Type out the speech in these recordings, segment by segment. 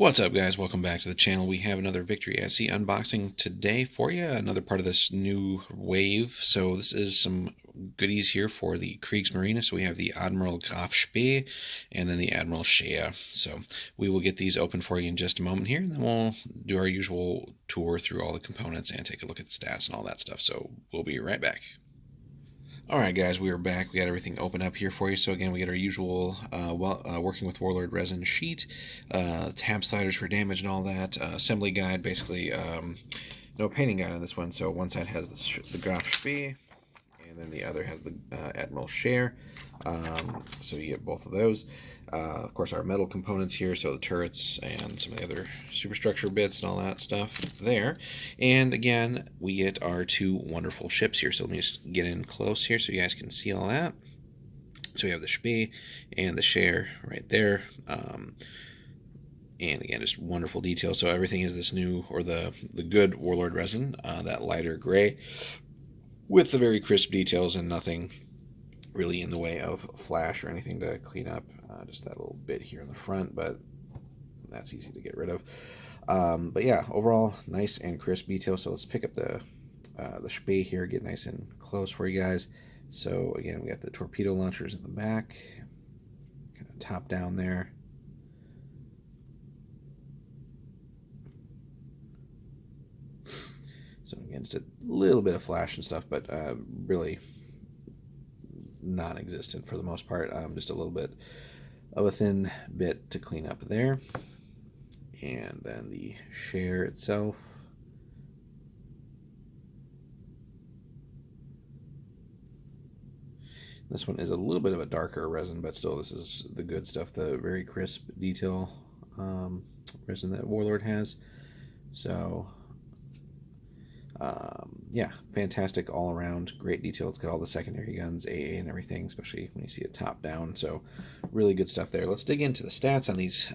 What's up, guys? Welcome back to the channel. We have another Victory at Sea unboxing today for you, another part of this new wave. So this is some goodies here for the Kriegsmarine. So we have the Admiral Graf Spee and then the Admiral Scheer. So we will get these open for you in just a moment here, and then we'll do our usual tour through all the components and take a look at the stats and all that stuff. So we'll be right back. Alright guys, we are back. We got everything open up here for you. So again, we get our usual working with Warlord resin sheet, tab sliders for damage and all that, assembly guide, basically no painting guide on this one. So one side has the Graf Spee, and then the other has the Admiral Scheer. So you get both of those. Of course, our metal components here, so the turrets and some of the other superstructure bits and all that stuff there. And again, we get our two wonderful ships here. So let me just get in close here so you guys can see all that. So we have the Spee and the Scheer right there. And again, just wonderful detail. So everything is this new, or the good Warlord resin, that lighter gray, with the very crisp details and nothing really in the way of flash or anything to clean up. Just that little bit here in the front, but that's easy to get rid of. But yeah, overall, nice and crisp detail. So let's pick up the Spee here, get nice and close for you guys. So again, we got the torpedo launchers in the back, kind of top down there. So again, just a little bit of flash and stuff, but really non-existent for the most part. Just a little bit of a thin bit to clean up there. And then the Scheer itself. This one is a little bit of a darker resin, but still, this is the good stuff, the very crisp detail resin that Warlord has. So yeah, fantastic all around, great detail. It's got all the secondary guns, AA and everything, especially when you see it top down. So really good stuff there. Let's dig into the stats on these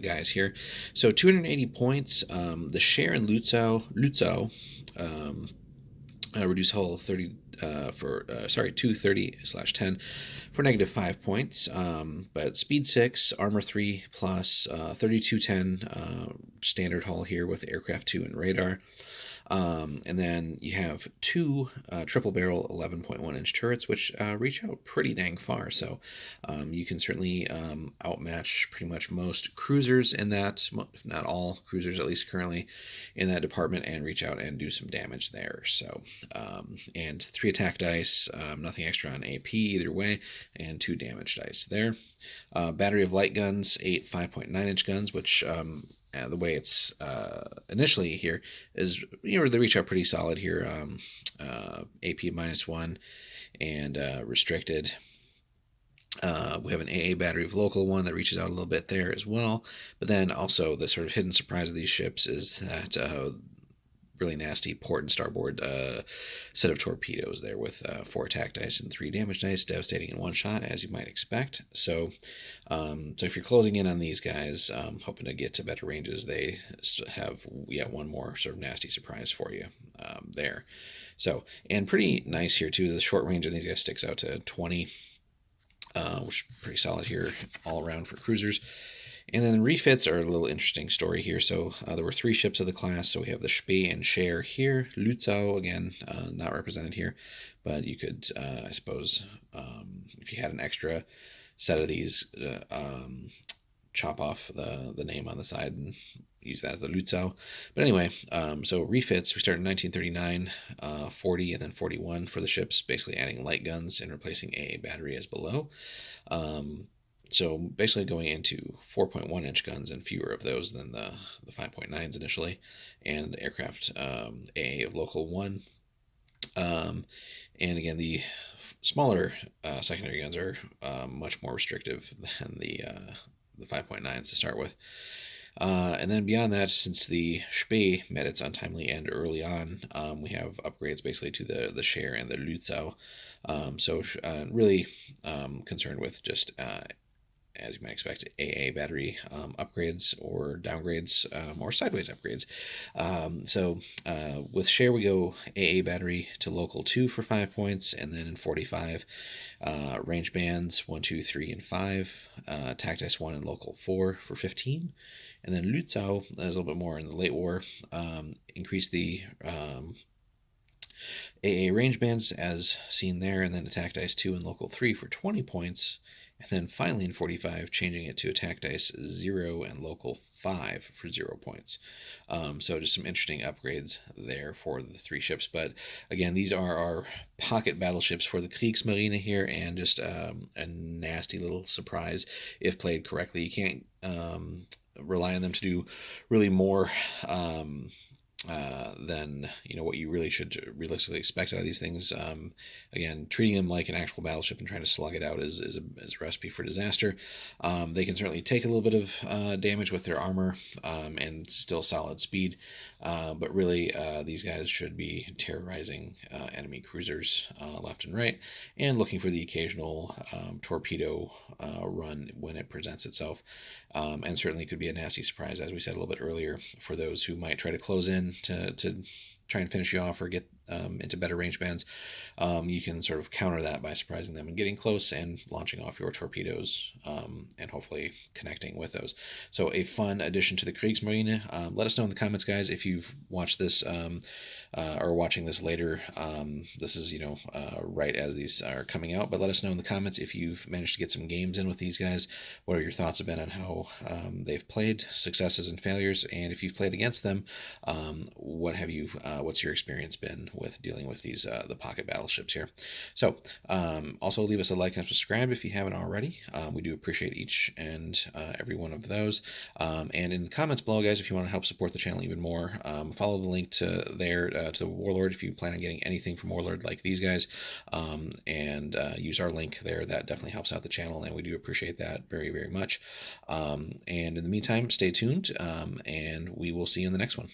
guys here. So 280 points. The Scheer and Lutzow reduce hull 30 for 230/10 for -5 points. But speed 6, armor 3 plus, 3210 standard hull here with aircraft 2 and radar. And then you have two triple barrel 11.1 inch turrets, which reach out pretty dang far. So you can certainly outmatch pretty much most cruisers in that, if not all cruisers, at least currently in that department, and reach out and do some damage there. So, and 3 attack dice, nothing extra on AP either way, and 2 damage dice there. Battery of light guns, 8 5.9 inch guns, which the way it's initially here is, they reach out pretty solid here. AP -1 and restricted. We have an AA battery of local 1 that reaches out a little bit there as well. But then also the sort of hidden surprise of these ships is that really nasty port and starboard set of torpedoes there with 4 attack dice and 3 damage dice, devastating in one shot, as you might expect. So if you're closing in on these guys, hoping to get to better ranges, they have one more sort of nasty surprise for you there. So, and pretty nice here too. The short range of these guys sticks out to 20, which is pretty solid here all around for cruisers. And then refits are a little interesting story here. So there were 3 ships of the class. So we have the Spee and Scheer here. Lutzow, again, not represented here. But you could, I suppose, if you had an extra set of these, chop off the name on the side and use that as the Lutzow. But anyway, so refits, we start in 1939, 40, and then 41 for the ships, basically adding light guns and replacing AA battery as below. So basically going into 4.1 inch guns and fewer of those than the 5.9s initially, and aircraft AA of local 1. And again, the smaller secondary guns are much more restrictive than the 5.9s to start with. And then beyond that, since the Spee met its untimely end early on, we have upgrades basically to the Scheer and the Lutzow. So really concerned with just as you might expect, AA battery upgrades or downgrades or sideways upgrades. With Scheer, we go AA battery to local 2 for 5 points, and then in 45, range bands 1, 2, 3, and 5, attack dice 1 and local 4 for 15. And then Lützow is a little bit more in the late war. Increase the AA range bands as seen there, and then attack dice 2 and local 3 for 20 points. And then finally in 45, changing it to attack dice 0 and local 5 for 0 points. So just some interesting upgrades there for the 3 ships. But again, these are our pocket battleships for the Kriegsmarine here, and just a nasty little surprise if played correctly. You can't rely on them to do really more than what you really should realistically expect out of these things. Again, treating them like an actual battleship and trying to slug it out is a recipe for disaster. They can certainly take a little bit of damage with their armor and still solid speed, but really these guys should be terrorizing enemy cruisers left and right, and looking for the occasional torpedo run when it presents itself. And certainly could be a nasty surprise, as we said a little bit earlier, for those who might try to close in to try and finish you off or get into better range bands. You can sort of counter that by surprising them and getting close and launching off your torpedoes and hopefully connecting with those. So a fun addition to the Kriegsmarine. Let us know in the comments, guys, if you've watched this or watching this later. This is, right as these are coming out, but let us know in the comments if you've managed to get some games in with these guys. What are your thoughts have been on how they've played, successes and failures, and if you've played against them, what's your experience been with dealing with these the pocket battleships here? So also leave us a like and subscribe if you haven't already. We do appreciate each and every one of those. And in the comments below, guys, if you want to help support the channel even more, follow the link to to Warlord if you plan on getting anything from Warlord like these guys, and use our link there. That definitely helps out the channel, and we do appreciate that very, very much. And in the meantime, stay tuned, and we will see you in the next one.